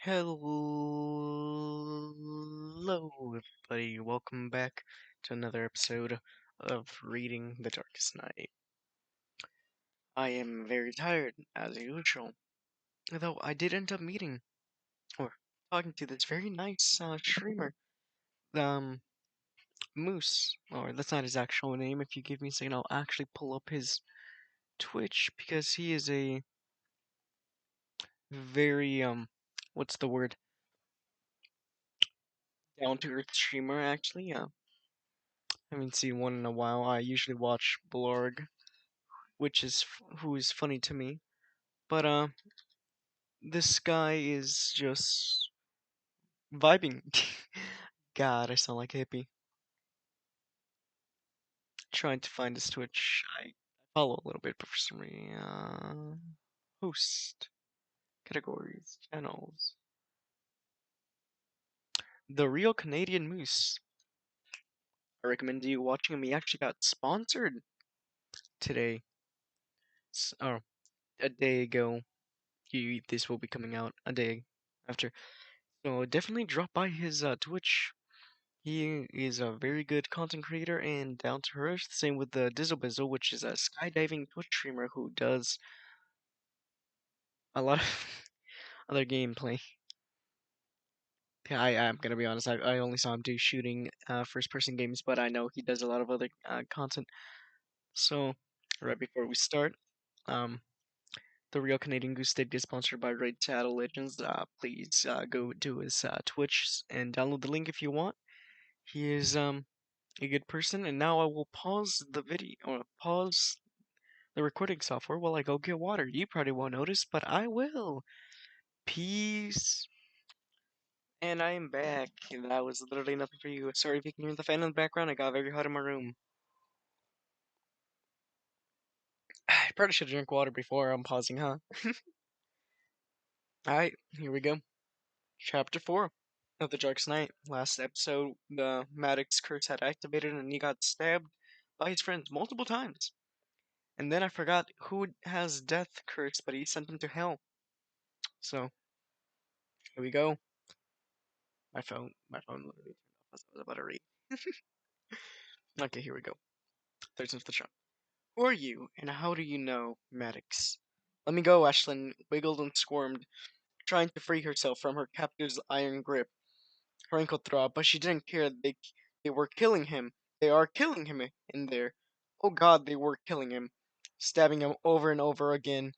Hello, everybody. Welcome back to another episode of Reading the Darkest Night. I am very tired, as usual, though I did end up meeting or talking to this very nice streamer, um, Moose. Or that's not his actual name. If you give me a second, I'll actually pull up his Twitch because he is a very what's the word? Down to earth streamer, actually. I haven't seen one in a while. I usually watch Blorg, which is who is funny to me. But this guy is just vibing. God, I sound like a hippie. Trying to find his Twitch. I follow a little bit, but for some reason, host categories, channels. The Real Canadian Moose. I recommend you watching him. He actually got sponsored today. Or a day ago. This will be coming out a day after. So definitely drop by his Twitch. He is a very good content creator and down to earth. Same with the Dizzlebizzle, which is a skydiving Twitch streamer who does a lot of other gameplay. Yeah, I'm gonna be honest. I only saw him do shooting first-person games, but I know he does a lot of other content. So right before we start, um, the Real Canadian Goose did get sponsored by Raid Shadow Legends. Please go to his Twitch and download the link if you want. He is a good person, and now I will pause the video or pause the recording software while I go get water. You probably won't notice, but I will. Peace. And I am back. And that was literally nothing for you. Sorry if you can hear the fan in the background. I got very hot in my room. I probably should have drank water before I'm pausing, huh? Alright, here we go. Chapter 4 of The Darkest Night. Last episode, the Maddox curse had activated and he got stabbed by his friends multiple times. And then I forgot who has death curse, but he sent him to hell. So, here we go. My phone literally turned off as I was about to read. Okay, here we go. 13th the shop. Who are you, and how do you know Maddox? Let me go, Ashlyn wiggled and squirmed, trying to free herself from her captive's iron grip. Her ankle throbbed, but she didn't care. They were killing him. They are killing him in there. Oh God, they were killing him, stabbing him over and over again.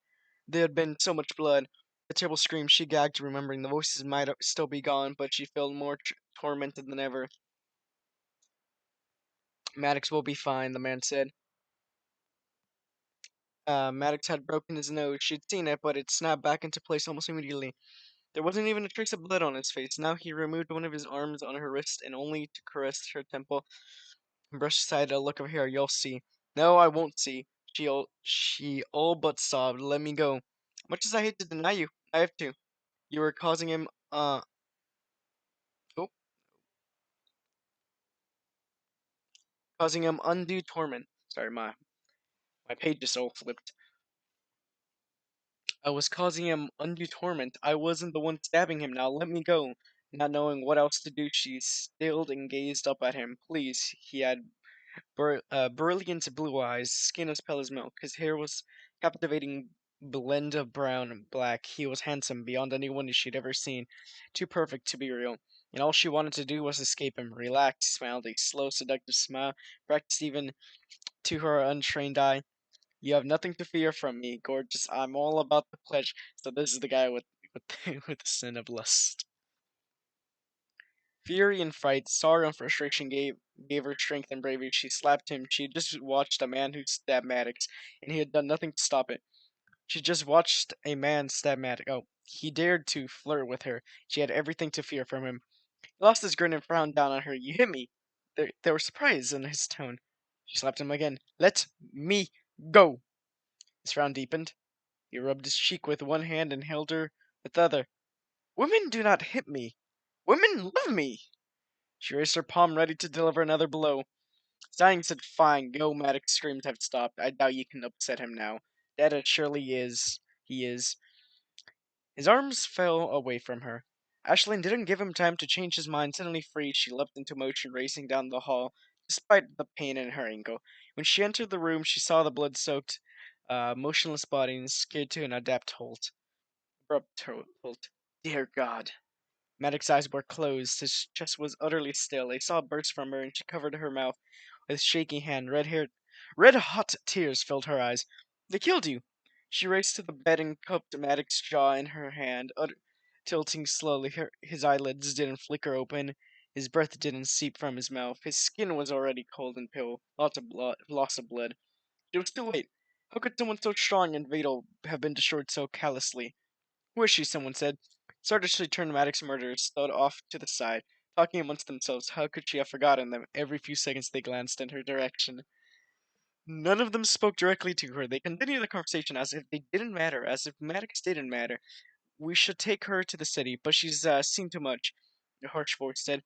There had been so much blood. A terrible scream. She gagged, remembering the voices might still be gone, but she felt more tormented than ever. Maddox will be fine, the man said. Maddox had broken his nose. She'd seen it, but it snapped back into place almost immediately. There wasn't even a trace of blood on his face. Now he removed one of his arms on her wrist and only to caress her temple and brush aside a look of hair. You'll see. No, I won't see. She all but sobbed. Let me go. Much as I hate to deny you, I have to. You were causing him, oh, causing him undue torment. Sorry, my page just all flipped. I was causing him undue torment. I wasn't the one stabbing him. Now let me go. Not knowing what else to do, she stilled and gazed up at him. Please, he had brilliant blue eyes, skin as pale as milk. His hair was captivating blend of brown and black. He was handsome beyond anyone she'd ever seen, too perfect to be real. And all she wanted to do was escape him. Relaxed, smiled a slow, seductive smile, practiced even to her untrained eye. You have nothing to fear from me, gorgeous. I'm all about the pleasure. So this is the guy with with the sin of lust. Fury and fright, sorrow and frustration gave her strength and bravery. She slapped him. She had just watched a man who stabbed Maddox, and he had done nothing to stop it. She just watched a man stab Maddox. Oh, he dared to flirt with her. She had everything to fear from him. He lost his grin and frowned down on her. You hit me. There was surprise in his tone. She slapped him again. Let me go. His frown deepened. He rubbed his cheek with one hand and held her with the other. Women do not hit me. Women love me. She raised her palm ready to deliver another blow. Sighing said, Fine, go. Maddox screamed have stopped. I doubt you can upset him now. That it surely is. He is. His arms fell away from her. Ashlyn didn't give him time to change his mind. Suddenly free, she leapt into motion, racing down the hall, despite the pain in her ankle. When she entered the room, she saw the blood-soaked, motionless body and scared to an abrupt halt. Dear God. Maddox's eyes were closed. His chest was utterly still. A sob burst from her, and she covered her mouth with shaking hand. Red hot tears filled her eyes. They killed you. She raced to the bed and cupped Maddox's jaw in her hand, tilting slowly. His eyelids didn't flicker open. His breath didn't seep from his mouth. His skin was already cold and pale. Lots of blood. It was too late. How could someone so strong and vital have been destroyed so callously? Who is she? Someone said. Stardustly turned Maddox's murderers stood off to the side, talking amongst themselves. How could she have forgotten them? Every few seconds they glanced in her direction. None of them spoke directly to her. They continued the conversation as if they didn't matter, as if Maddox didn't matter. We should take her to the city, but she's seen too much, the harsh voice said.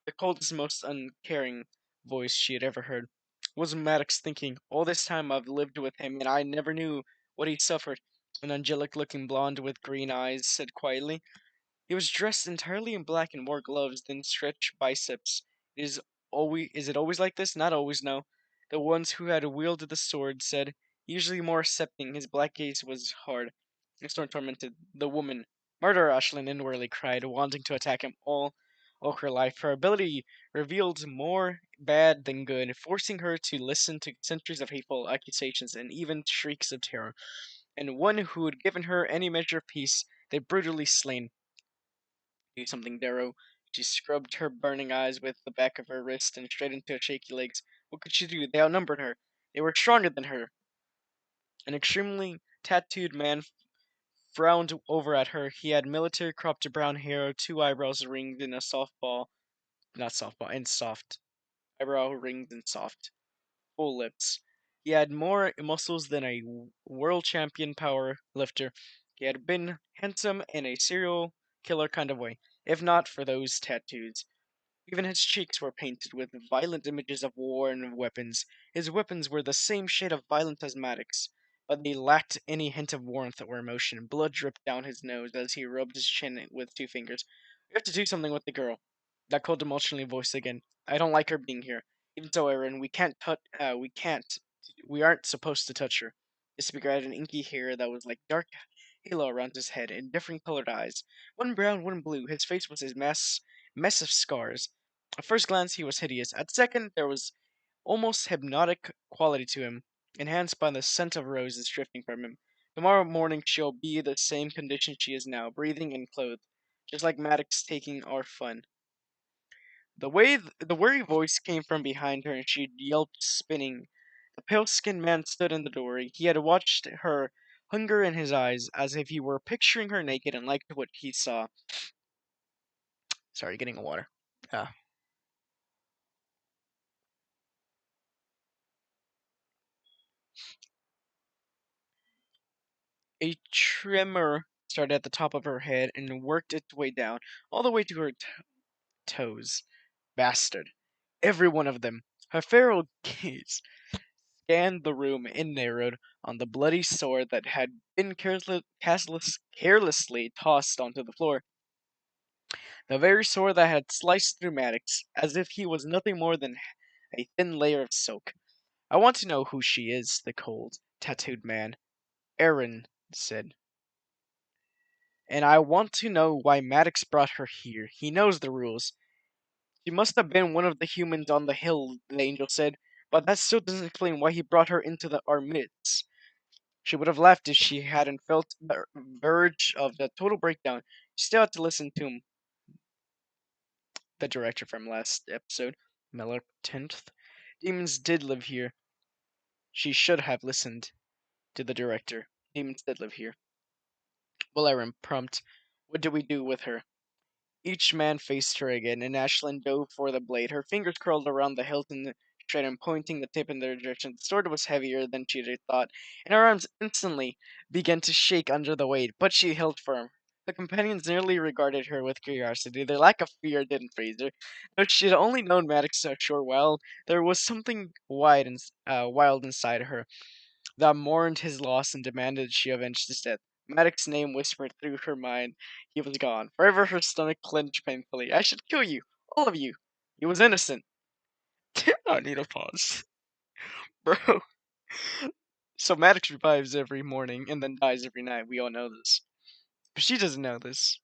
The coldest, most uncaring voice she had ever heard. What was Maddox thinking? All this time I've lived with him, and I never knew what he suffered. An angelic-looking blonde with green eyes said quietly. He was dressed entirely in black and wore gloves, then stretched biceps. Is it always like this? Not always, no. The ones who had wielded the sword said, usually more accepting. His black gaze was hard. The storm tormented. The woman. Murder, Ashlyn inwardly cried, wanting to attack him all her life. Her ability revealed more bad than good, forcing her to listen to centuries of hateful accusations and even shrieks of terror. And one who had given her any measure of peace, they brutally slain. Do something, Darrow. She scrubbed her burning eyes with the back of her wrist and straightened to her shaky legs. What could she do? They outnumbered her. They were stronger than her. An extremely tattooed man frowned over at her. He had military cropped brown hair, two eyebrows ringed in a softball, not softball, and soft. Eyebrow ringed and soft. Full lips. He had more muscles than a world champion power lifter. He had been handsome in a serial killer kind of way, if not for those tattoos. Even his cheeks were painted with violent images of war and weapons. His weapons were the same shade of violent as Maddox, but they lacked any hint of warmth or emotion. Blood dripped down his nose as he rubbed his chin with two fingers. We have to do something with the girl. That cold, emotionally voice again. I don't like her being here. Even so, Aaron, we aren't supposed to touch her. The speaker had an inky hair that was like dark halo around his head and different colored eyes. One brown, one blue. His face was a mess of scars. At first glance, he was hideous. At second, there was almost hypnotic quality to him, enhanced by the scent of roses drifting from him. Tomorrow morning she'll be the same condition she is now, breathing and clothed, just like Maddox taking our fun. The worried voice came from behind her, and she yelped, spinning. The pale-skinned man stood in the doorway. He had watched her, hunger in his eyes, as if he were picturing her naked and liked what he saw. Sorry, getting a water. Uh, a tremor started at the top of her head and worked its way down, all the way to her toes. Bastard. Every one of them. Her feral gaze scanned the room and narrowed on the bloody sword that had been carelessly tossed onto the floor. The very sword that had sliced through Maddox, as if he was nothing more than a thin layer of silk. I want to know who she is, the cold, tattooed man. Aaron said. And I want to know why Maddox brought her here. He knows the rules. She must have been one of the humans on the hill, the angel said, but that still doesn't explain why he brought her into our midst. She would have left if she hadn't felt the verge of the total breakdown. She still had to listen to him, the director from last episode, Miller 10th. Demons did live here. She should have listened to the director. Demons did live here. Well, Aaron, prompt. What do we do with her? Each man faced her again, and Ashlyn dove for the blade. Her fingers curled around the hilt and straight and pointing the tip in their direction. The sword was heavier than she had thought, and her arms instantly began to shake under the weight, but she held firm. The companions nearly regarded her with curiosity. Their lack of fear didn't faze her. Though she had only known Maddox a short while, there was something wild inside her that mourned his loss and demanded she avenge his death. Maddox's name whispered through her mind. He was gone. Forever her stomach clenched painfully. I should kill you. All of you. He was innocent. I need a pause. Bro. So Maddox revives every morning and then dies every night. We all know this. But she doesn't know this.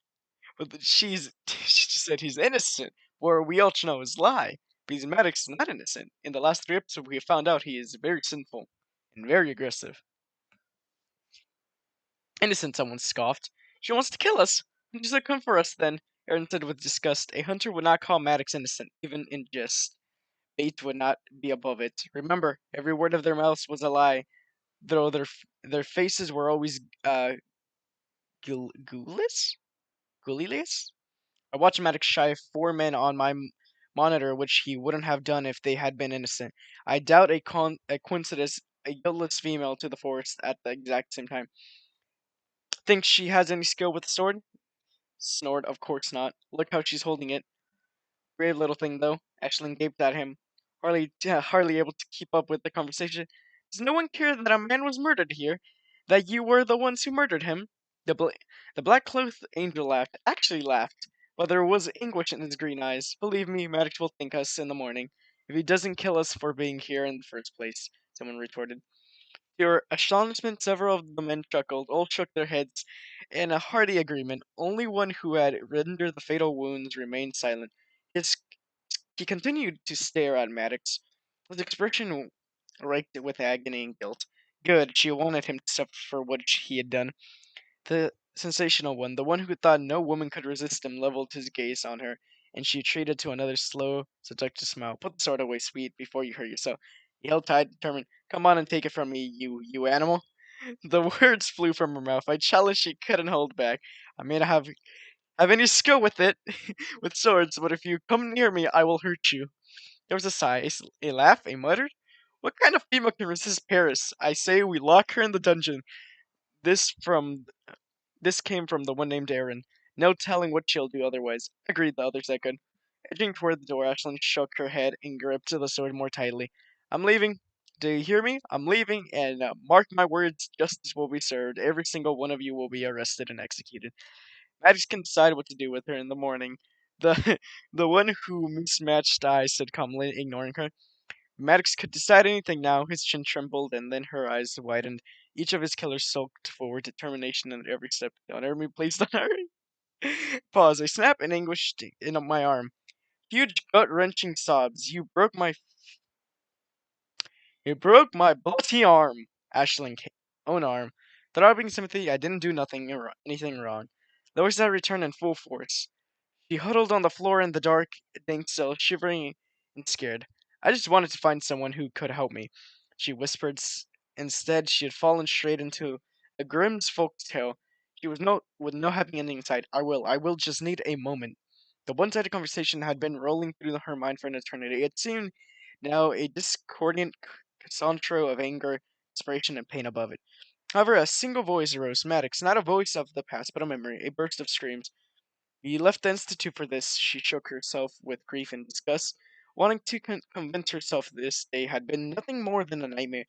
But she just said he's innocent, where we all know is lie. Because Maddox is not innocent. In the last 3 episodes, we have found out he is very sinful and very aggressive. Innocent, someone scoffed. She wants to kill us. She said, come for us then. Aaron said with disgust. A hunter would not call Maddox innocent, even in jest. Fate would not be above it. Remember, every word of their mouths was a lie, though their faces were always ghoulish? Ghoulish? I watched Maddox shy 4 men on my monitor, which he wouldn't have done if they had been innocent. I doubt a coincidence, a guiltless female to the forest at the exact same time. Think she has any skill with the sword? Snort, of course not. Look how she's holding it. Brave little thing, though. Ashling gaped at him, hardly able to keep up with the conversation. Does no one care that a man was murdered here? That you were the ones who murdered him? The black-clothed angel laughed, actually laughed, but there was anguish in his green eyes. Believe me, Maddox will thank us in the morning, if he doesn't kill us for being here in the first place, someone retorted. To your astonishment, several of the men chuckled, all shook their heads in a hearty agreement. Only one who had rendered the fatal wounds remained silent. His He continued to stare at Maddox, his expression raked with agony and guilt. Good, she wanted him to suffer for what he had done. The sensational one, the one who thought no woman could resist him, leveled his gaze on her, and she treated to another slow, seductive smile. Put the sword away, sweet, before you hurt yourself. He held tight, determined. Come on and take it from me, you animal. The words flew from her mouth. I challenged she couldn't hold back. I may not have any skill with it, with swords, but if you come near me, I will hurt you. There was a sigh, a laugh, a mutter. What kind of female can resist Paris? I say we lock her in the dungeon. This from this came from the one named Aaron. No telling what she'll do otherwise. Agreed, the others echoed. Edging toward the door, Ashlyn shook her head and gripped the sword more tightly. I'm leaving. Do you hear me? I'm leaving, and mark my words, justice will be served. Every single one of you will be arrested and executed. Maddox can decide what to do with her in the morning. The the one who mismatched eyes said calmly, ignoring her. Maddox could decide anything now. His chin trembled, and then her eyes widened. Each of his killers sulked forward, determination in every step. Don't ever be placed on her. Pause. A snap and anguish in my arm. Huge gut-wrenching sobs. You broke my bloody arm. Ashling, own arm. Throbbing sympathy. I didn't do anything wrong. The voices had returned in full force. She huddled on the floor in the dark, dank cell, shivering and scared. I just wanted to find someone who could help me, she whispered. Instead, she had fallen straight into a grim folk tale. She was with no happy ending in sight. I will just need a moment. The one-sided conversation had been rolling through her mind for an eternity. It seemed now a discordant cassandra of anger, desperation, and pain above it. However, a single voice arose, Maddox, not a voice of the past, but a memory, a burst of screams. You left the Institute for this, she shook herself with grief and disgust, wanting to convince herself this day had been nothing more than a nightmare.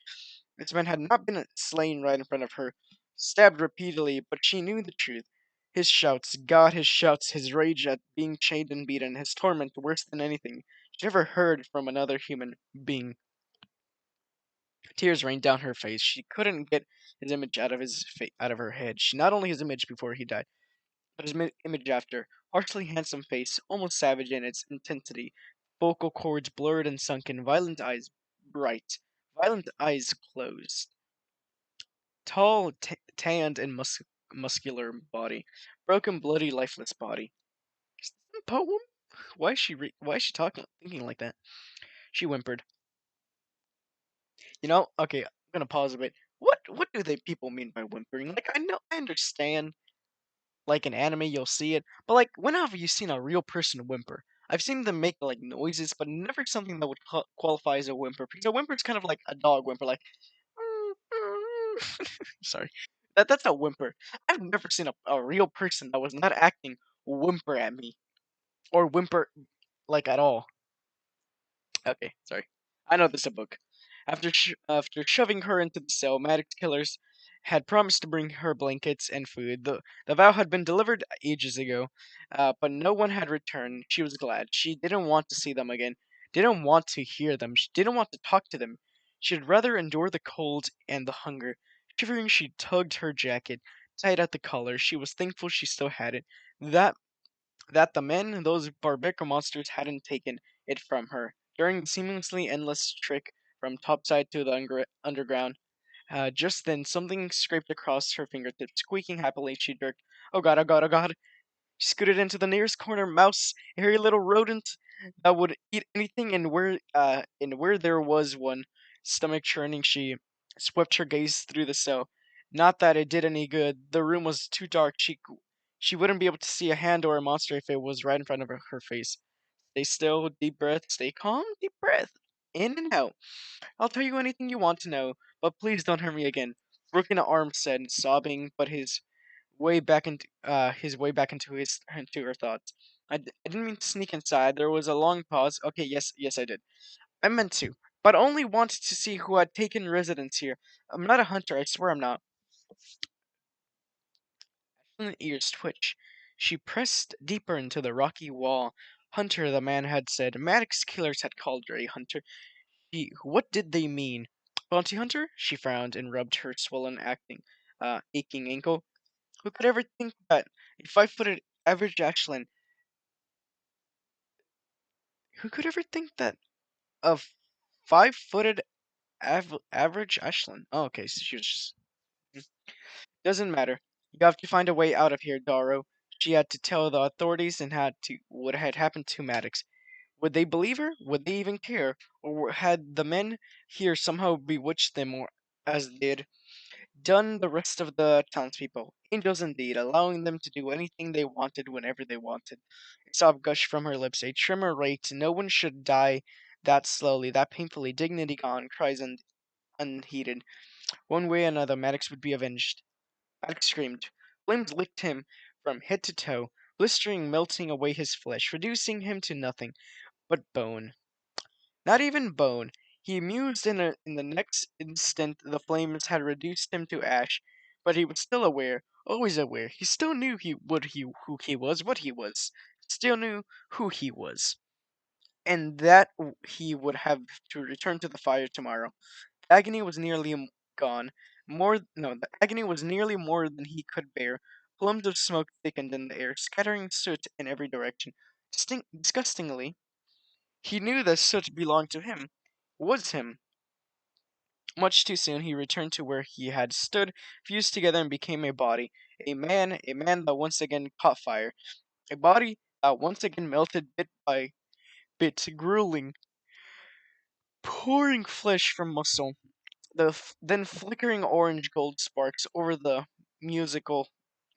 This man had not been slain right in front of her, stabbed repeatedly, but she knew the truth. His shouts, God, his shouts, his rage at being chained and beaten, his torment worse than anything she'd ever heard from another human being. Tears rained down her face. She couldn't get his image out of her head. She not only his image before he died, but his image after. Harshly handsome face, almost savage in its intensity. Vocal cords blurred and sunken, violent eyes bright, violent eyes closed. Tall, tanned, and muscular body. Broken, bloody, lifeless body. Is this a poem? Why is she talking, thinking like that? She whimpered. Okay, I'm gonna pause a bit. What do they people mean by whimpering? Like, I understand like in anime you'll see it, but like when have you seen a real person whimper? I've seen them make like noises, but never something that would qualify as a whimper. Because a whimper is kind of like a dog whimper, like sorry, that's a whimper. I've never seen a real person that was not acting whimper at me or whimper like at all. Okay, sorry. I know this is a book. After shoving her into the cell, Maddox killers had promised to bring her blankets and food. The vow had been delivered ages ago, but no one had returned. She was glad. She didn't want to see them again, didn't want to hear them, she didn't want to talk to them. She'd rather endure the cold and the hunger. Shivering, she tugged her jacket, tied at the collar. She was thankful she still had it. That that the men, those barbaric monsters, hadn't taken it from her. During the seemingly endless trek from topside to the underground, just then something scraped across her fingertips. Squeaking happily, she jerked. Oh god, oh god, oh god. She scooted into the nearest corner. Mouse, a hairy little rodent that would eat anything, and where there was one, stomach churning, she swept her gaze through the cell. Not that it did any good. The room was too dark. She wouldn't be able to see a hand or a monster if it was right in front of her face. Stay still, deep breath, stay calm, deep breath. In and out. I'll tell you anything you want to know, but please don't hurt me again. Broken arm said, sobbing, but his way back into her thoughts. I didn't mean to sneak inside. There was a long pause. Okay, yes, I did. I meant to, but only wanted to see who had taken residence here. I'm not a hunter. I swear I'm not. Her ears twitched. She pressed deeper into the rocky wall. Hunter, the man had said. Maddox killers had called her a hunter. What did they mean? Bounty hunter? She frowned and rubbed her aching ankle. Who could ever think that a 5-footed average Ashland? Who could ever think that a 5-footed average Ashland? Oh, okay, so she was just. Doesn't matter. You have to find a way out of here, Daro. She had to tell the authorities and had to what had happened to Maddox. Would they believe her? Would they even care? Or had the men here somehow bewitched them, or as they'd done the rest of the townspeople? Angels indeed, allowing them to do anything they wanted whenever they wanted. A sob gushed from her lips, a tremor raked. No one should die that slowly, that painfully. Dignity gone, cries unheeded. One way or another, Maddox would be avenged. Maddox screamed. Flames licked him from head to toe, blistering, melting away his flesh, reducing him to nothing but bone. Not even bone. He mused in the next instant the flames had reduced him to ash, but he was still aware, always aware. He still knew who he was, what he was. Still knew who he was. And that he would have to return to the fire tomorrow. Agony was nearly gone. The agony was nearly more than he could bear. Plumes of smoke thickened in the air, scattering soot in every direction. Disgustingly, he knew that soot belonged to him, was him. Much too soon he returned to where he had stood, fused together and became a body. A man that once again caught fire. A body that once again melted bit by bit, grueling, pouring flesh from muscle. Then flickering orange gold sparks over musical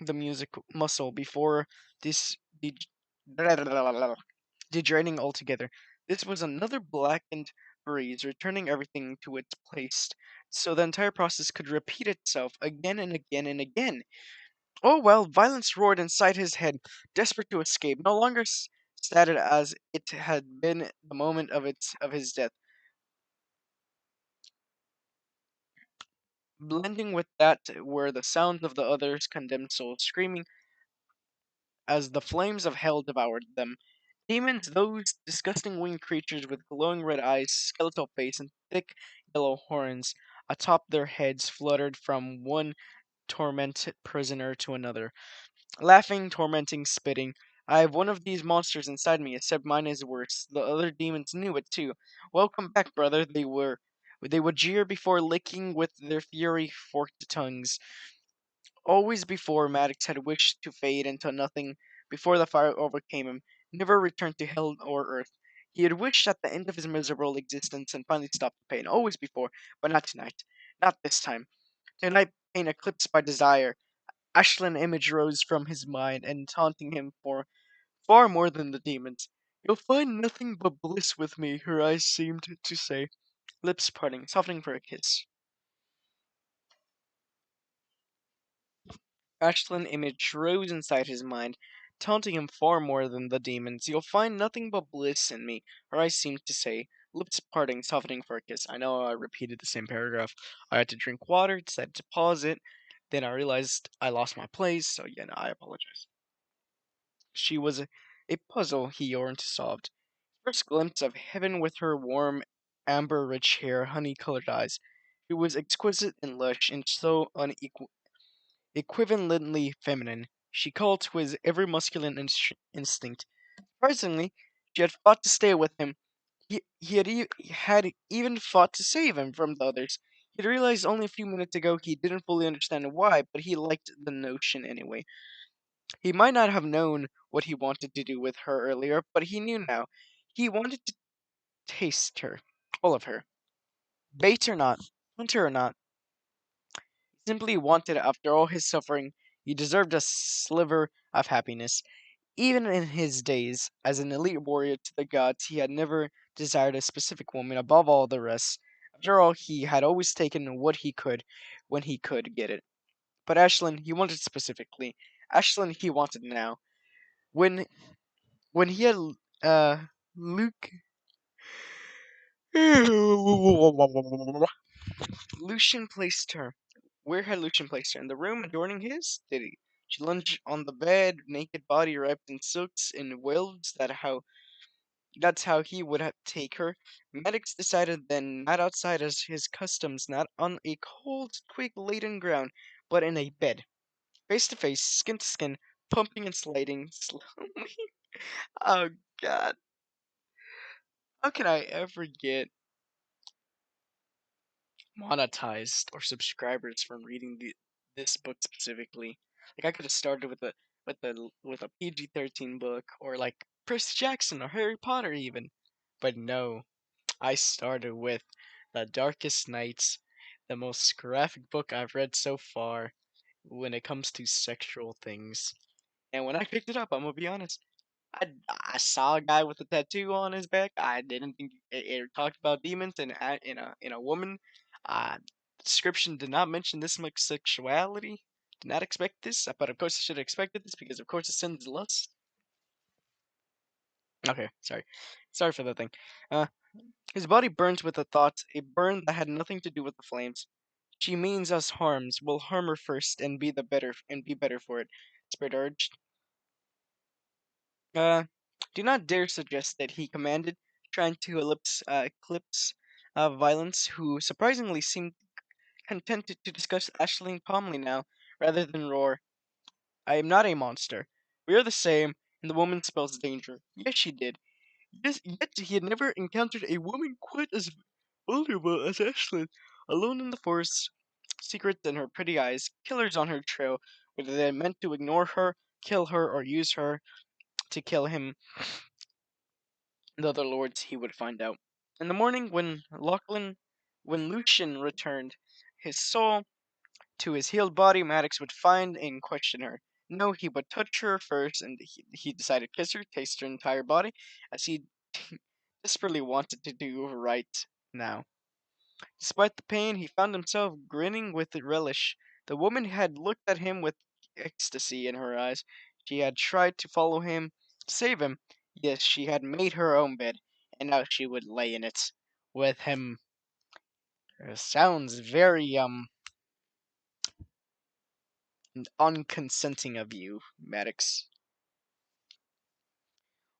the music muscle before this de- degenerating altogether. This was another blackened breeze, returning everything to its place, so the entire process could repeat itself again and again and again. Oh well, violence roared inside his head, desperate to escape, no longer stated as it had been the moment of his death. Blending with that were the sounds of the others' condemned souls, screaming as the flames of hell devoured them. Demons, those disgusting winged creatures with glowing red eyes, skeletal face, and thick yellow horns atop their heads, fluttered from one tormented prisoner to another, laughing, tormenting, spitting. I have one of these monsters inside me, except mine is worse. The other demons knew it too. Welcome back, brother, they were. They would jeer before licking with their fury forked tongues. Always before, Maddox had wished to fade into nothing before the fire overcame him, never return to hell or earth. He had wished at the end of his miserable existence and finally stopped the pain. Always before, but not tonight. Not this time. Tonight, pain eclipsed by desire. Ashland image rose from his mind and taunting him for far more than the demons. You'll find nothing but bliss with me, her eyes seemed to say, lips parting, softening for a kiss. Ashland image rose inside his mind, taunting him far more than the demons. You'll find nothing but bliss in me, her eyes seemed to say, lips parting, softening for a kiss. I know I repeated the same paragraph. I had to drink water, decided to pause it. Then I realized I lost my place, so yeah, no, I apologize. She was a puzzle he yearned to solve. First glimpse of heaven with her warm, amber rich hair, honey colored eyes. She was exquisite and lush, and so equivalently feminine. She called to his every masculine instinct. Surprisingly, she had fought to stay with him. He had even fought to save him from the others. He'd realized only a few minutes ago he didn't fully understand why, but he liked the notion anyway. He might not have known what he wanted to do with her earlier, but he knew now. He wanted to taste her, all of her. Bait or not, hunter or not, he simply wanted, after all his suffering, he deserved a sliver of happiness. Even in his days as an elite warrior to the gods, he had never desired a specific woman above all the rest. After all, he had always taken what he could when he could get it. But Ashlyn, he wanted specifically. Ashlyn, he wanted now. When when he had Luke Lucian placed her. Where had Lucian placed her? In the room adorning his? Did he? She lunged on the bed, naked body wrapped in silks and welds. That's how he would take her. Maddox decided then, not outside as his customs, not on a cold, twig-laden ground, but in a bed, face to face, skin to skin, pumping and sliding slowly. Oh God, how can I ever get monetized or subscribers from reading this book specifically? Like I could have started with a PG-13 book or like Percy Jackson or Harry Potter even, but no. I started with The Darkest Nights, the most graphic book I've read so far when it comes to sexual things. And when I picked it up, I'm gonna be honest, I saw a guy with a tattoo on his back. I didn't think it talked about demons in a woman. Uh, description did not mention this much sexuality. Did not expect this, but of course I should have expected this because of course it sends lust. Okay, sorry for that thing. Uh, His body burnt with the thought, a burn that had nothing to do with the flames. She means us harms. We'll harm her first and be better for it. Spirit urged. Uh, do not dare suggest that he commanded, trying to eclipse violence, who surprisingly seemed contented to discuss Ashling calmly now, rather than roar. I am not a monster. We are the same, and the woman spells danger. Yes, she did. Yes, yet he had never encountered a woman quite as vulnerable as Ashlyn. Alone in the forest, secrets in her pretty eyes, killers on her trail, whether they meant to ignore her, kill her, or use her to kill him, the other lords he would find out. In the morning, when Lucian returned, his soul to his healed body, Maddox would find and question her. No, he would touch her first, and he decided to kiss her, taste her entire body, as he desperately wanted to do right now. Despite the pain, he found himself grinning with relish. The woman had looked at him with ecstasy in her eyes. She had tried to follow him, save him. Yes, she had made her own bed, and now she would lay in it with him. Sounds very unconsenting of you, Maddox.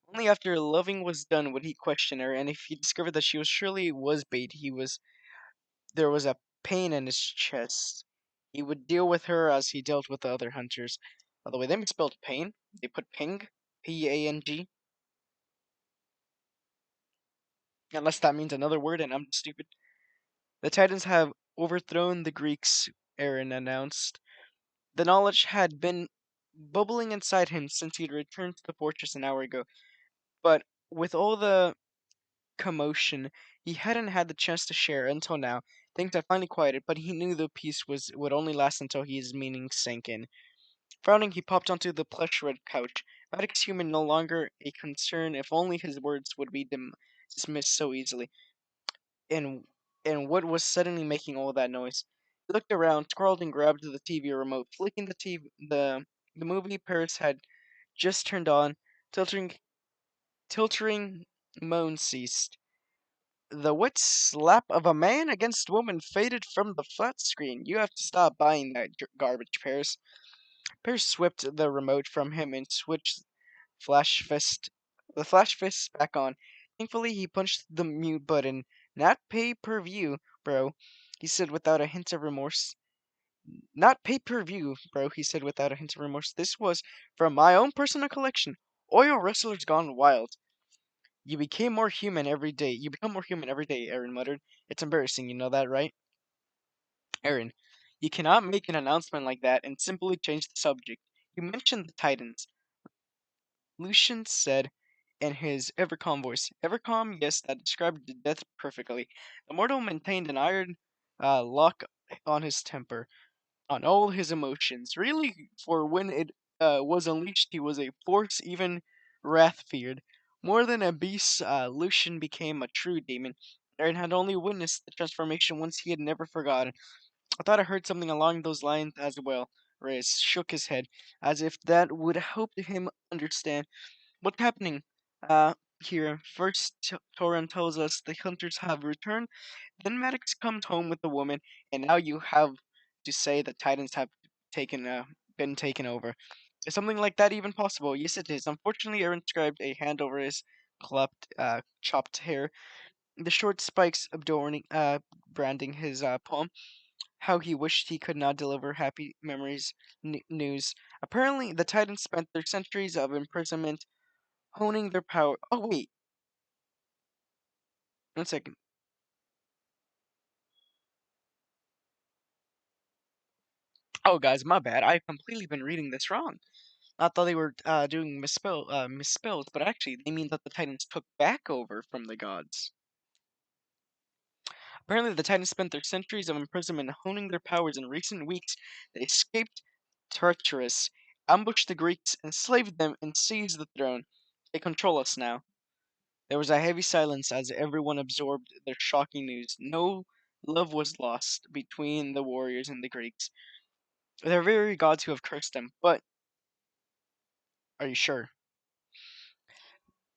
Only after loving was done would he question her, and if he discovered that she was surely was bait, there was a pain in his chest. He would deal with her as he dealt with the other hunters. By the way, they misspelled pain. They put ping, P-A-N-G, unless that means another word and I'm stupid. The Titans have overthrown the Greeks, Aaron announced. The knowledge had been bubbling inside him since he'd returned to the fortress an hour ago, but with all the commotion, he hadn't had the chance to share until now. Things had finally quieted, but he knew the peace would only last until his meaning sank in. Frowning, he popped onto the plush-red couch. Maddox human no longer a concern if only his words would be dismissed so easily. And and what was suddenly making all that noise? He looked around, scrawled and grabbed the TV remote, flicking the movie Paris had just turned on, tilting moans ceased. The wet slap of a man against woman faded from the flat screen. You have to stop buying that garbage, Paris. Paris swept the remote from him and switched flash fist the flash fist back on. Thankfully, he punched the mute button. Not pay per view, bro, he said without a hint of remorse. Not pay per view, bro, he said without a hint of remorse. This was from my own personal collection. Oil Wrestlers Gone Wild. You became more human every day. You become more human every day, Aaron muttered. It's embarrassing, you know that, right? Aaron, you cannot make an announcement like that and simply change the subject. You mentioned the Titans. Lucian said in his ever calm voice. Ever calm, yes, that described the death perfectly. The mortal maintained an iron lock on his temper, on all his emotions. Really, for when it was unleashed, he was a force even wrath feared. More than a beast, Lucian became a true demon. Aaron had only witnessed the transformation once, he had never forgotten. I thought I heard something along those lines as well. Reyes shook his head, as if that would help him understand. What's happening? Uh, Here. First, Toran tells us the hunters have returned. Then Maddox comes home with the woman, and now you have to say the Titans have taken been taken over. Is something like that even possible? Yes, it is. Unfortunately, Aaron scribed a hand over his chopped hair, the short spikes adorning, branding his palm. How he wished he could not deliver happy memories news. Apparently, the Titans spent their centuries of imprisonment honing their power. Oh wait, 1 second. Oh guys, my bad. I've completely been reading this wrong. I thought they were doing misspells, but actually they mean that the Titans took back over from the gods. Apparently, the Titans spent their centuries of imprisonment honing their powers. In recent weeks, they escaped Tartarus, ambushed the Greeks, enslaved them, and seized the throne. They control us now. There was a heavy silence as everyone absorbed the shocking news. No love was lost between the warriors and the Greeks. They're very gods who have cursed them, but are you sure?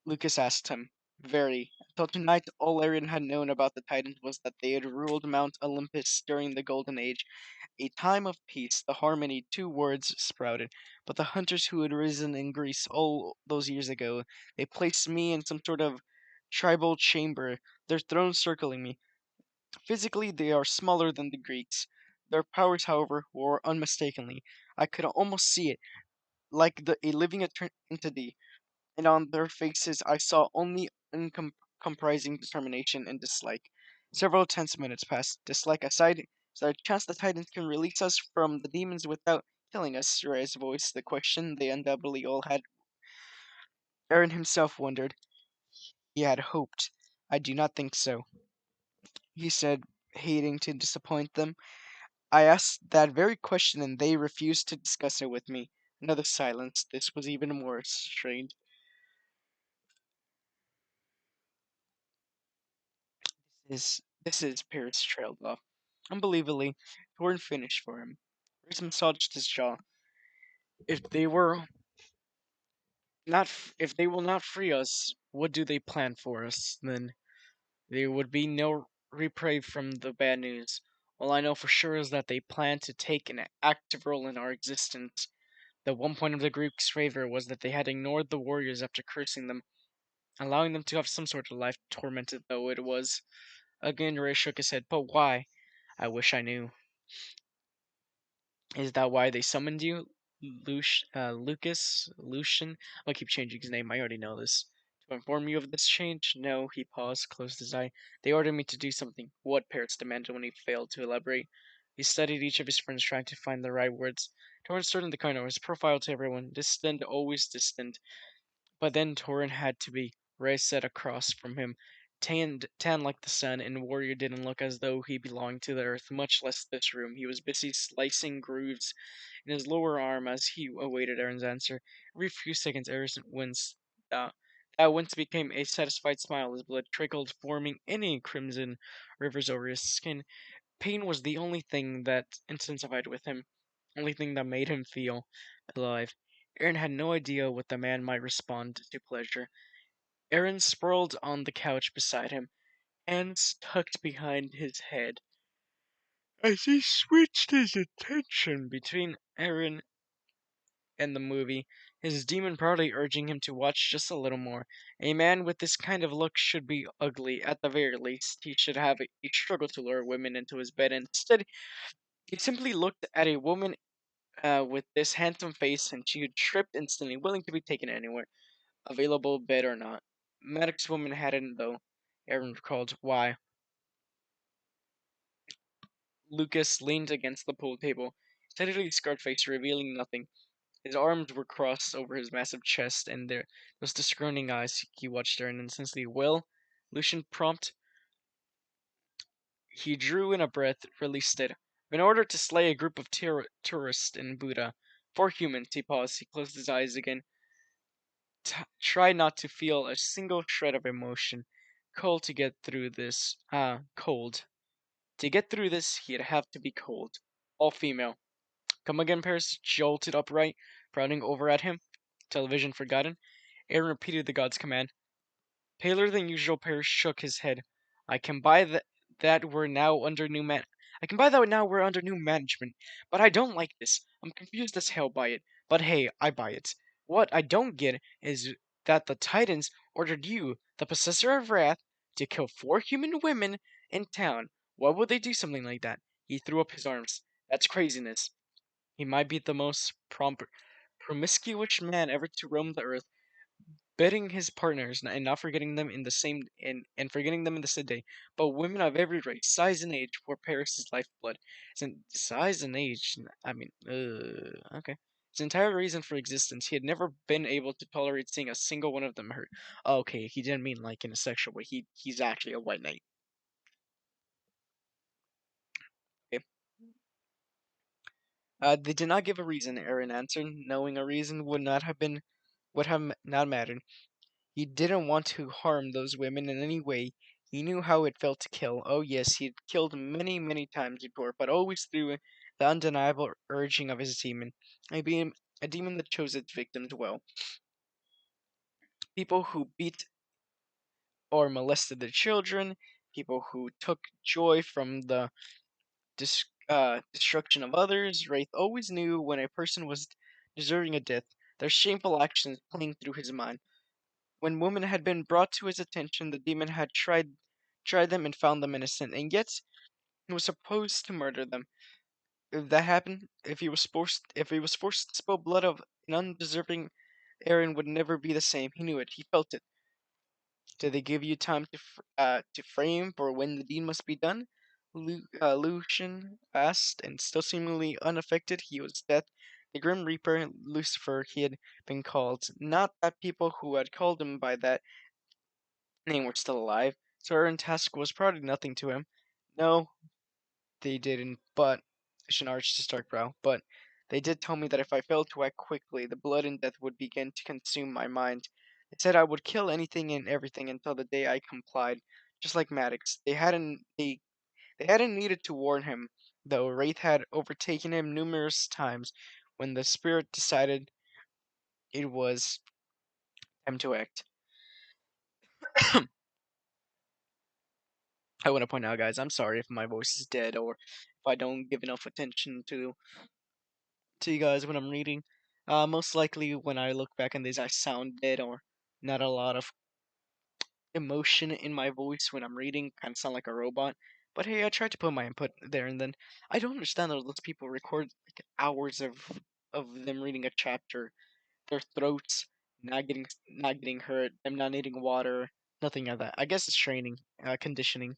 Lucas asked him. Very. Until tonight, all Arion had known about the Titans was that they had ruled Mount Olympus during the Golden Age, a time of peace, the harmony, two words sprouted. But the hunters who had risen in Greece all those years ago, they placed me in some sort of tribal chamber, their thrones circling me. Physically, they are smaller than the Greeks. Their powers, however, were unmistakably. I could almost see it, like a living entity, and on their faces I saw only comprising determination and dislike. Several tense minutes passed. Dislike aside, is there a chance the Titans can release us from the demons without killing us? Reyes voiced the question they undoubtedly all had. Aaron himself wondered. He had hoped. I do not think so, he said, hating to disappoint them. I asked that very question and they refused to discuss it with me. Another silence. This was even more strained. This is Paris trailed off. Unbelievably, Thorn finished for him. Reese massaged his jaw. If they were if they will not free us, what do they plan for us? Then there would be no reprieve from the bad news. All I know for sure is that they plan to take an active role in our existence. The one point of the Greeks' favor was that they had ignored the warriors after cursing them, allowing them to have some sort of life, tormented though it was. Again, Ray shook his head. But why? I wish I knew. Is that why they summoned you? Lucas? Lucian? I'll keep changing his name, I already know this. To inform you of this change? No, he paused, closed his eye. They ordered me to do something. What? Parrots demanded when he failed to elaborate. He studied each of his friends, trying to find the right words. Torrance stood in the corner, his profile to everyone, distant, always distant. But then Torrent had to be. Ray sat across from him, tan like the sun, and Warrior didn't look as though he belonged to the earth, much less this room. He was busy slicing grooves in his lower arm as he awaited Aaron's answer. Every few seconds, Aaron winced. Uh, that wince became a satisfied smile as blood trickled, forming any crimson rivers over his skin. Pain was the only thing that intensified with him, only thing that made him feel alive. Aaron had no idea what the man might respond to pleasure. Aaron sprawled on the couch beside him. hands tucked behind his head as he switched his attention between Aaron and the movie, his demon probably urging him to watch just a little more. A man with this kind of look should be ugly, at the very least. He should have a struggle to lure women into his bed, and instead, he simply looked at a woman with this handsome face, and she had tripped instantly, willing to be taken anywhere, available bed or not. Maddox's woman hadn't, though. Aaron recalled why. Lucas leaned against the pool table, steadily scarred face revealing nothing. His arms were crossed over his massive chest, and there was the screening eyes. He watched her and instantly, well, Lucian prompt. He drew in a breath, released it. In order to slay a group of tourists in Buddha, 4 humans, he paused. He closed his eyes again. Try not to feel a single shred of emotion. Cold to get through this. Cold. To get through this, he'd have to be cold. All female. Come again, Paris jolted upright, frowning over at him. Television forgotten. Aaron repeated the god's command. Paler than usual, Paris shook his head. I can buy that we're now under new man. I can buy that now we're under new management, but I don't like this. I'm confused as hell by it. But hey, I buy it. What I don't get is that the Titans ordered you, the possessor of wrath, to kill 4 human women in town. Why would they do something like that? He threw up his arms. That's craziness. He might be the most promiscuous man ever to roam the earth, betting his partners and not forgetting them in the same and forgetting them in the same day. But women of every race, size and age were Paris's lifeblood. Since size and age, I mean, okay. His entire reason for existence, he had never been able to tolerate seeing a single one of them hurt. Okay, he didn't mean like in a sexual way. He's actually a white knight. Okay. They did not give a reason, Aaron answered. Knowing a reason would have not mattered. He didn't want to harm those women in any way. He knew how it felt to kill. Oh yes, he'd killed many, many times before, but always through the undeniable urging of his demon. A demon that chose its victims well. People who beat or molested their children, people who took joy from the destruction of others. Wraith always knew when a person was deserving a death, their shameful actions playing through his mind. When women had been brought to his attention, the demon had tried them and found them innocent, and yet he was supposed to murder them. If that happened, if he was forced to spill blood of an undeserving, Aaron would never be the same. He knew it. He felt it. Did they give you time to frame for when the deed must be done? Lucian asked, and still seemingly unaffected, he was death. The Grim Reaper, Lucifer, he had been called. Not that people who had called him by that name were still alive, so Aaron's task was probably nothing to him. No, they didn't, but Shin arched his dark brow. But they did tell me that if I failed to act quickly, the blood and death would begin to consume my mind. They said I would kill anything and everything until the day I complied, just like Maddox. They hadn't needed to warn him, though Wraith had overtaken him numerous times when the spirit decided it was time to act. I want to point out, guys, I'm sorry if my voice is dead or if I don't give enough attention to you guys when I'm reading. Most likely, when I look back on these, I sound dead or not a lot of emotion in my voice when I'm reading. Kind of sound like a robot. But hey, I tried to put my input there, and then I don't understand how those people record like hours of them reading a chapter, their throats not getting hurt, them not needing water, nothing of that. I guess it's training, conditioning.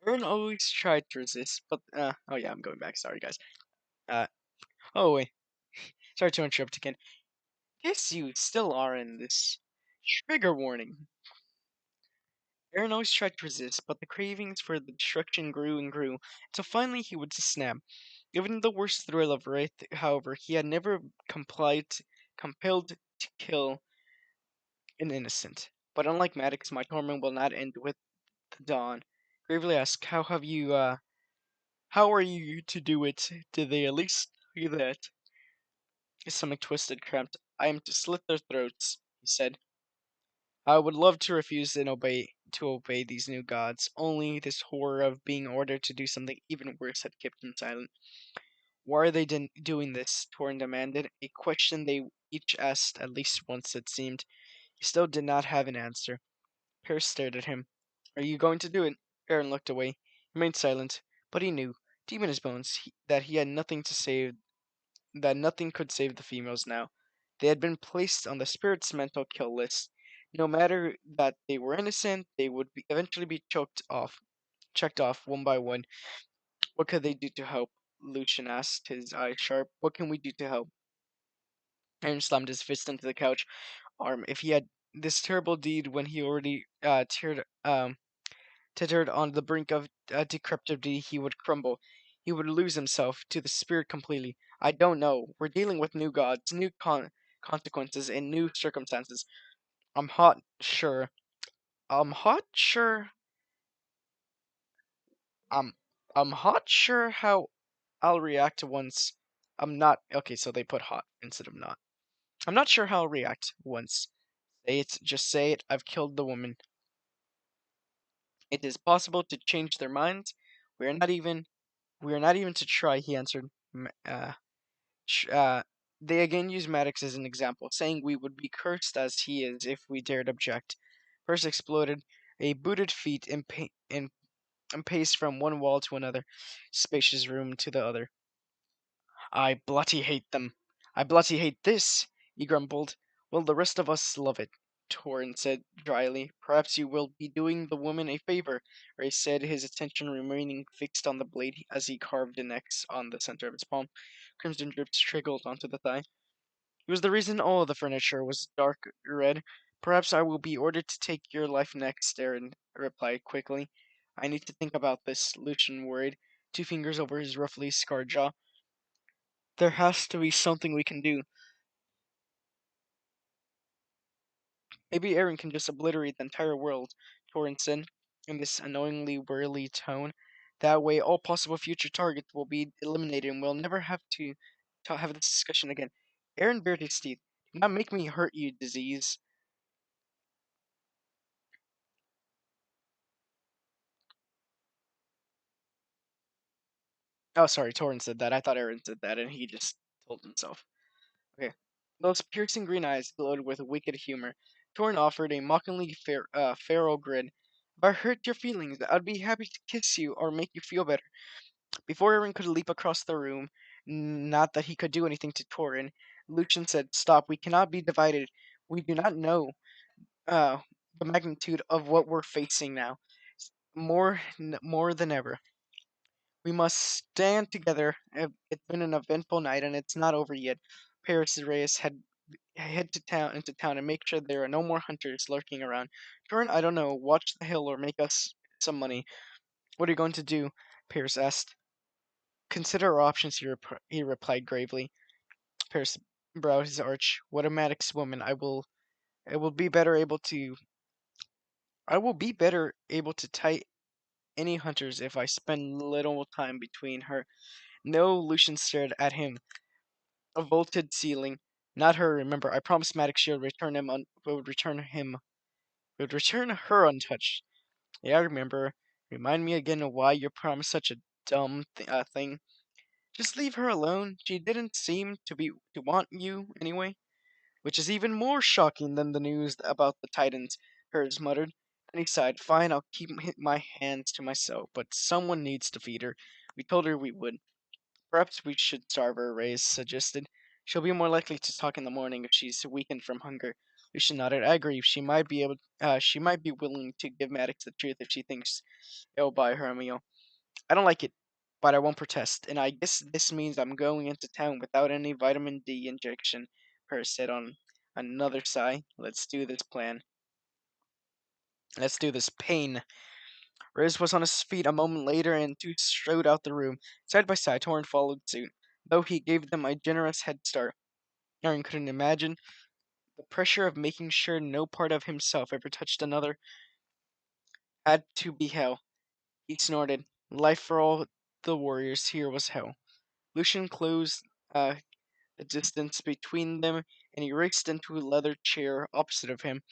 Aaron always tried to resist, but oh yeah, I'm going back. Sorry, guys. Uh, oh wait, sorry to interrupt again. Guess you still are in this. Trigger warning. Aaron always tried to resist, but the cravings for the destruction grew and grew, until finally he would just snap. Given the worst thrill of Wraith, however, he had never compelled to kill an innocent. But unlike Maddox, my torment will not end with the dawn. Gravely asked, how are you to do it? Did they at least tell you that? His stomach twisted, cramped. I am to slit their throats, he said. I would love to refuse and obey these new gods. Only this horror of being ordered to do something even worse had kept him silent. Why are they doing this? Torrin demanded, a question they each asked at least once, it seemed. He still did not have an answer. Paris stared at him. Are you going to do it? Aaron looked away. He remained silent, but he knew, deep in his bones, that he had nothing to save, that nothing could save the females now. They had been placed on the spirit's mental kill list. No matter that they were innocent, they would eventually be checked off one by one. What could they do to help? Lucian asked, his eyes sharp. What can we do to help? Aaron slammed his fist into the couch arm. If he had this terrible deed when he already teetered on the brink of decrepitude, he would crumble. He would lose himself to the spirit completely. I don't know. We're dealing with new gods, new consequences, and new circumstances. I'm hot sure. I'm hot sure. I'm I'm hot sure how I'll react once. I'm not okay. So they put hot instead of not. I'm not sure how I'll react once. Say it. Just say it. I've killed the woman. It is possible to change their minds. We are not even. We are not even to try. He answered. Sh- uh, they again used Maddox as an example, saying we would be cursed as he is if we dared object. First exploded. A booted feet and paced from one wall to another, spacious room to the other. I bloody hate them. I bloody hate this, he grumbled. Well, the rest of us love it, Torrin said dryly. Perhaps you will be doing the woman a favor, Ray said, his attention remaining fixed on the blade as he carved an X on the center of his palm. Crimson drips trickled onto the thigh. It was the reason all the furniture was dark red. Perhaps I will be ordered to take your life next, Aaron replied quickly. I need to think about this, Lucian worried, two fingers over his roughly scarred jaw. There has to be something we can do. Maybe Aaron can just obliterate the entire world, Torrance said, in this annoyingly whirly tone. That way, all possible future targets will be eliminated and we'll never have to have this discussion again. Aaron bared his teeth. Do not make me hurt you, disease. Oh, sorry, Torrance said that. I thought Aaron said that, and he just told himself. Okay. Those piercing green eyes glowed with wicked humor. Torn offered a mockingly feral grin. If I hurt your feelings, I'd be happy to kiss you or make you feel better. Before Aaron could leap across the room, not that he could do anything to Torin, Lucian said, Stop, we cannot be divided. We do not know uh, the magnitude of what we're facing now. More than ever. We must stand together. It's been an eventful night, and it's not over yet. Paris Reyes head to town into town and make sure there are no more hunters lurking around. Jordan, I don't know. Watch the hill or make us some money. What are you going to do? Paris asked. Consider our options. He replied gravely. Paris browed his arch. What a Maddox woman! I will be better able to. I will be better able to tie any hunters if I spend little time between her. No, Lucian stared at him. A vaulted ceiling. Not her, remember. I promised Maddox she would return her untouched. Yeah, I remember. Remind me again of why you promised such a thing. Just leave her alone. She didn't seem to want you anyway. Which is even more shocking than the news about the Titans, Hers muttered. Then he sighed. Fine, I'll keep my hands to myself, but someone needs to feed her. We told her we would. Perhaps we should starve her, Reyes suggested. She'll be more likely to talk in the morning if she's weakened from hunger. Lucian nodded. I agree. She might be willing to give Maddox the truth if she thinks it'll buy her a meal. I don't like it, but I won't protest. And I guess this means I'm going into town without any vitamin D injection. Paris said on another sigh. Let's do this plan. Let's do this pain. Riz was on his feet a moment later, and two strode out the room. Side by side, Torrin followed suit, though he gave them a generous head start. Aaron couldn't imagine the pressure of making sure no part of himself ever touched another had to be hell. He snorted. Life for all the warriors here was hell. Lucian closed the distance between them, and he raced into a leather chair opposite of him.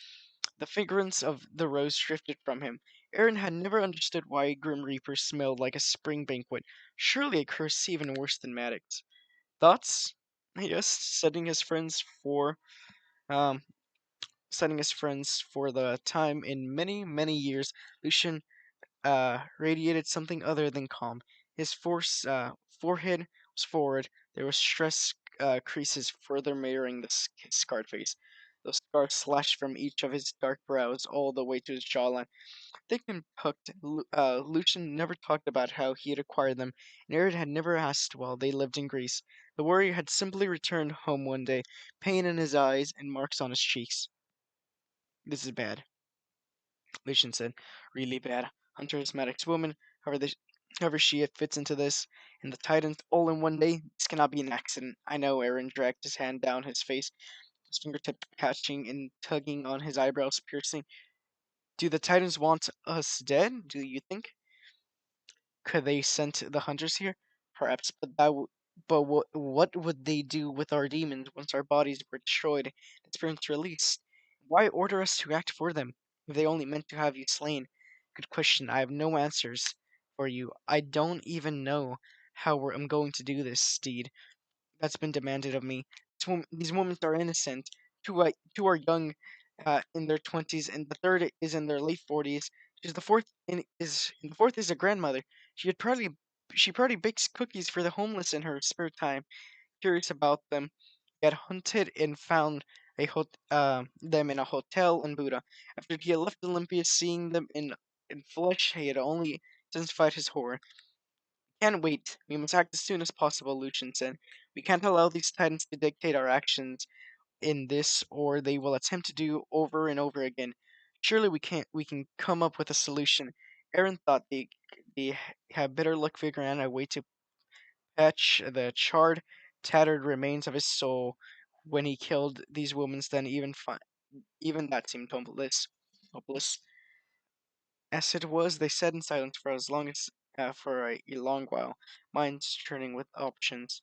The fragrance of the rose drifted from him. Aaron had never understood why a Grim Reaper smelled like a spring banquet. Surely a curse even worse than Maddox. Thoughts? Yes, um setting his friends for the time in many, many years. Lucian radiated something other than calm. His forehead was forward. There was stress creases further mirroring his scarred face. Those scars slashed from each of his dark brows all the way to his jawline. Thick and hooked, Lucian never talked about how he had acquired them, and Arid had never asked while they lived in Greece. The warrior had simply returned home one day, pain in his eyes and marks on his cheeks. This is bad, Lucian said. Really bad. Hunter's Maddox woman, however she fits into this, and the Titans all in one day. This cannot be an accident. I know. Aaron dragged his hand down his face, his fingertips catching and tugging on his eyebrows, piercing. Do the Titans want us dead? Do you think? Could they send the hunters here? Perhaps, but what would they do with our demons once our bodies were destroyed and spirits released? Why order us to act for them if they only meant to have you slain? Good question. I have no answers for you. I don't even know how I'm going to do this, Steed. That's been demanded of me. These women are innocent. Two are young, in their 20s, and the third is in their late 40s. The fourth is a grandmother. She had probably she probably bakes cookies for the homeless in her spare time. Curious about them, he had hunted and found them in a hotel in Buda. After he had left Olympia, seeing them in flesh, he had only intensified his horror. Can't wait. We must act as soon as possible, Lucian said. We can't allow these titans to dictate our actions in this, or they will attempt to do over and over again. Surely we can come up with a solution. Aaron thought they had better luck figuring out a way to patch the charred, tattered remains of his soul when he killed these women than even that seemed hopeless. Hopeless. As it was, they sat in silence for as long as for a long while, minds churning with options,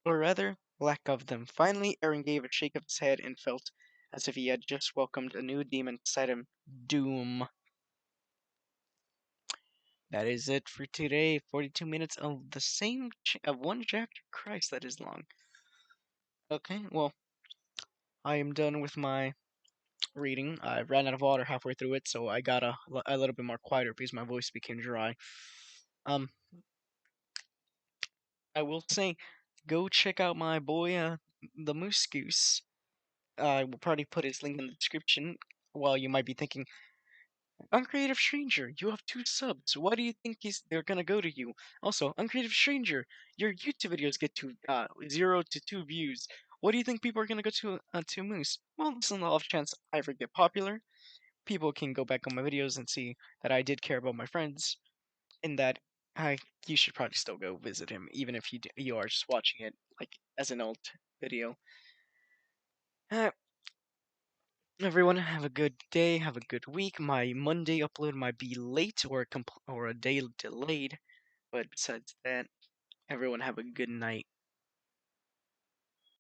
or rather, lack of them. Finally, Aaron gave a shake of his head and felt as if he had just welcomed a new demon inside him. Doom. That is it for today. 42 minutes of the of one chapter. Christ, that is long. Okay, well, I am done with my reading. I ran out of water halfway through it, so I got a little bit more quieter because my voice became dry. Um, I will say, go check out my boy, the Moose Goose. I will probably put his link in the description. While you might be thinking, Uncreative Stranger, you have 2 subs. Why do you think they're gonna go to you? Also, Uncreative Stranger, your YouTube videos get to 0 to 2 views. What do you think people are gonna go to Moose? Well, there's an off chance I ever get popular. People can go back on my videos and see that I did care about my friends, and that I you should probably still go visit him, even if you are just watching it like as an old video. Uh, Everyone, have a good day, have a good week. My Monday upload might be late or a day delayed, but besides that, everyone have a good night.